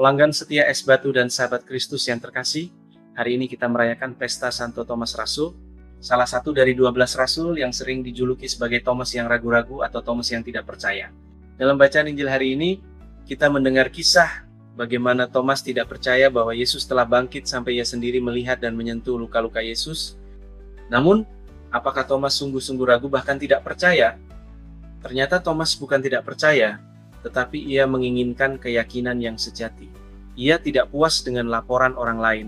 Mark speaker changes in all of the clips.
Speaker 1: Pelanggan setia Es Batu dan sahabat Kristus yang terkasih, hari ini kita merayakan pesta Santo Thomas Rasul, salah satu dari 12 rasul yang sering dijuluki sebagai Thomas yang ragu-ragu atau Thomas yang tidak percaya. Dalam bacaan Injil hari ini, kita mendengar kisah bagaimana Thomas tidak percaya bahwa Yesus telah bangkit sampai ia sendiri melihat dan menyentuh luka-luka Yesus. Namun, apakah Thomas sungguh-sungguh ragu bahkan tidak percaya? Ternyata Thomas bukan tidak percaya, tetapi ia menginginkan keyakinan yang sejati. Ia tidak puas dengan laporan orang lain.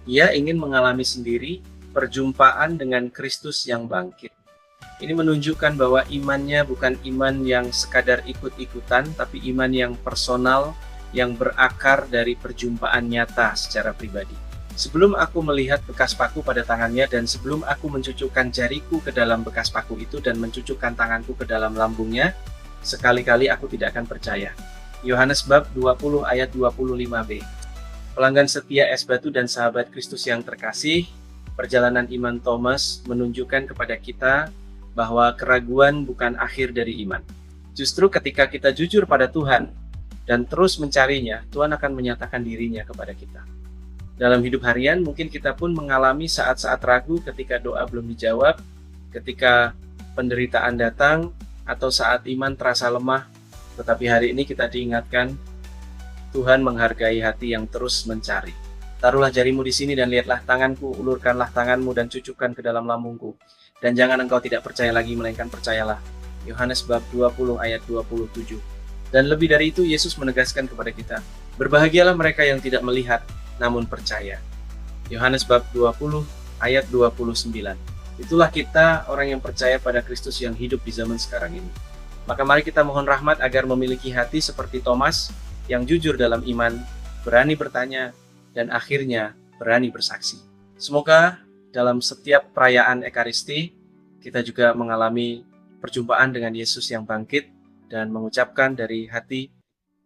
Speaker 1: Ia ingin mengalami sendiri perjumpaan dengan Kristus yang bangkit. Ini menunjukkan bahwa imannya bukan iman yang sekadar ikut-ikutan, tapi iman yang personal, yang berakar dari perjumpaan nyata secara pribadi. Sebelum aku melihat bekas paku pada tangannya dan sebelum aku mencucukkan jariku ke dalam bekas paku itu dan mencucukkan tanganku ke dalam lambungnya, sekali-kali aku tidak akan percaya. Yohanes bab 20 ayat 25b. Pelanggan setia Es Batu dan sahabat Kristus yang terkasih, perjalanan iman Thomas menunjukkan kepada kita bahwa keraguan bukan akhir dari iman. Justru ketika kita jujur pada Tuhan dan terus mencarinya, Tuhan akan menyatakan dirinya kepada kita. Dalam hidup harian, mungkin kita pun mengalami saat-saat ragu ketika doa belum dijawab, ketika penderitaan datang, atau saat iman terasa lemah, tetapi hari ini kita diingatkan, Tuhan menghargai hati yang terus mencari. Taruhlah jarimu di sini dan lihatlah tanganku, ulurkanlah tanganmu dan cucukkan ke dalam lambungku. Dan jangan engkau tidak percaya lagi, melainkan percayalah. Yohanes bab 20 ayat 27. Dan lebih dari itu, Yesus menegaskan kepada kita, berbahagialah mereka yang tidak melihat, namun percaya. Yohanes bab 20 ayat 29. Itulah kita orang yang percaya pada Kristus yang hidup di zaman sekarang ini. Maka mari kita mohon rahmat agar memiliki hati seperti Thomas yang jujur dalam iman, berani bertanya, dan akhirnya berani bersaksi. Semoga dalam setiap perayaan Ekaristi, kita juga mengalami perjumpaan dengan Yesus yang bangkit dan mengucapkan dari hati,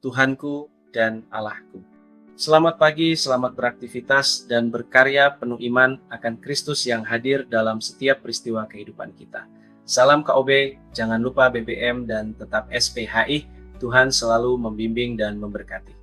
Speaker 1: Tuhanku dan Allahku. Selamat pagi, selamat beraktivitas dan berkarya penuh iman akan Kristus yang hadir dalam setiap peristiwa kehidupan kita. Salam KOB, jangan lupa BBM dan tetap SPHI. Tuhan selalu membimbing dan memberkati.